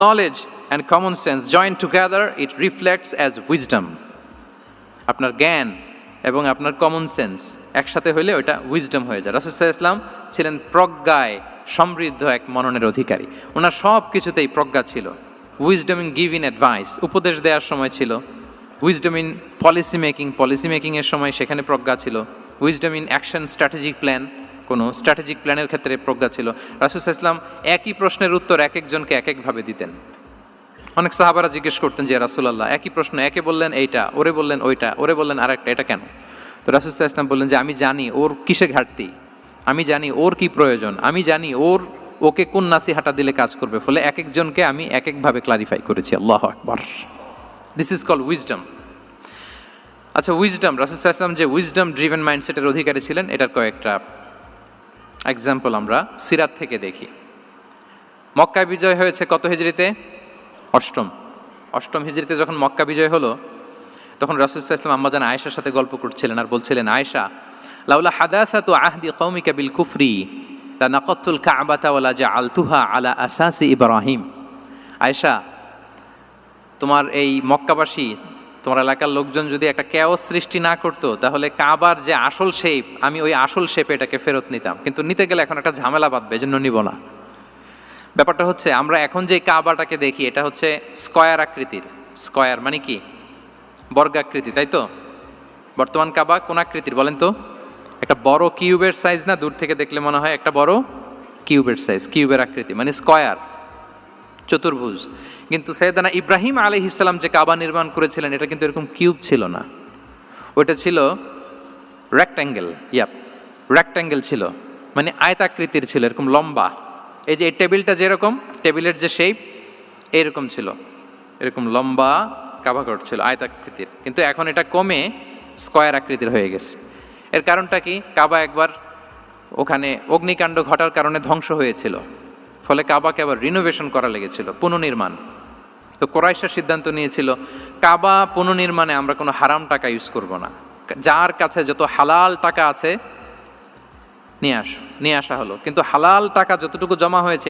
knowledge and common sense joined together, it reflects as wisdom. আপনার জ্ঞান এবং আপনার কমন সেন্স একসাথে হইলে ওইটা উইজডম হয়ে যায়। রাসূল সাল্লাল্লাহু আলাইহি ওয়াসাল্লাম ছিলেন প্রজ্ঞায় সমৃদ্ধ এক মননের অধিকারী। ওনার সব কিছুতেই প্রজ্ঞা ছিল। উইজডম ইন গিভিং অ্যাডভাইস, উপদেশ দেওয়ার সময় ছিল। উইজডম ইন পলিসি মেকিংয়ের সময় সেখানে প্রজ্ঞা ছিল। Wisdom in action, strategic plan, কোনো স্ট্র্যাটেজিক প্ল্যানের ক্ষেত্রে প্রজ্ঞা ছিল। রাসূল সাল্লাল্লাহু আলাইহি ওয়াসাল্লাম একই প্রশ্নের উত্তর এক একজনকে এক একভাবে দিতেন। অনেক সাহাবারা জিজ্ঞেস করতেন যে রাসূলুল্লাহ, একই প্রশ্ন, একে বললেন এইটা, ওরে বললেন ওইটা, ওরে বললেন আরেকটা, এটা কেন? তো রাসূল সাল্লাল্লাহু আলাইহি ওয়াসাল্লাম বললেন যে আমি জানি ওর কিসে ঘাটতি, আমি জানি ওর কি প্রয়োজন, আমি জানি ওকে কোন নাসিহাটা দিলে কাজ করবে, ফলে এক একজনকে আমি এক একভাবে ক্লারিফাই করেছি। আল্লাহু আকবার। This is called wisdom. আচ্ছা, উইজডম, রাসূল সাল্লাল্লাহু আলাইহি ওয়াসাল্লাম যে উইজডম ড্রিভেন মাইন্ডসেটের অধিকারী ছিলেন, এটার কয়েকটা এক্সাম্পল আমরা সিরাত থেকে দেখি। মক্কা বিজয় হয়েছে কত হিজরিতে? অষ্টম হিজরিতে যখন মক্কা বিজয় হলো, তখন রাসূল সাল্লাল্লাহু আলাইহি ওয়াসাল্লাম আম্মাজান আয়েশার সাথে গল্প করছিলেন আর বলছিলেন, আয়েশা, লাউলা হাদাসাতু আহদি কওমিকা বিল কুফরি লানাকাতুল কাবাতা ওয়ালা জাআলতুহা আলা আসাসি ইব্রাহিম। আয়েশা, তোমার এই মক্কাবাসী, তোমার এলাকার লোকজন যদি একটা কেওস সৃষ্টি না করতো, তাহলে কাবার যে আসল শেপ, আমি ওই আসল শেপে এটাকে ফেরত নিতাম, কিন্তু নিতে গেলে এখন একটা ঝামেলা বাঁধবে, এজন্য নিব না। ব্যাপারটা হচ্ছে, আমরা এখন যে কাবাটাকে দেখি এটা হচ্ছে স্কয়ার আকৃতির। স্কয়ার মানে কি? বর্গাকৃতি, তাই তো? বর্তমান কাবা কোন আকৃতির বলেন তো? একটা বড় কিউবের সাইজ না? দূর থেকে দেখলে মনে হয় একটা বড় কিউবের সাইজ, কিউবের আকৃতি মানে স্কয়ার, চতুর্ভুজ। কিন্তু সাইয়েদনা ইব্রাহিম আলাইহিস সালাম যে কাবা নির্মাণ করেছিলেন, এটা কিন্তু এরকম কিউব ছিল না, ওইটা ছিল রেক্ট্যাঙ্গেল। রেক্ট্যাঙ্গেল ছিল, মানে আয়তাকৃতির ছিল, এরকম লম্বা। এই যে এই টেবিলটা যেরকম, টেবিলের যে শেপ এইরকম ছিল, এরকম লম্বা কাবাঘর ছিল আয়তাকৃতির। কিন্তু এখন এটা কমে স্কয়ার আকৃতির হয়ে গেছে। এর কারণটা কি? কাবা একবার ওখানে অগ্নিকাণ্ড ঘটার কারণে ধ্বংস হয়েছিল, ফলে কাবাকে আবার রিনোভেশন করা লেগেছিল, পুনর্নির্মাণ। তো কুরাইশরা সিদ্ধান্ত নিয়েছিল, কাবা পুনর্নির্মাণে আমরা কোনো হারাম টাকা ইউজ করব না, যার কাছে যত হালাল টাকা আছে নিয়ে আসা হলো। কিন্তু হালাল টাকা যতটুকু জমা হয়েছে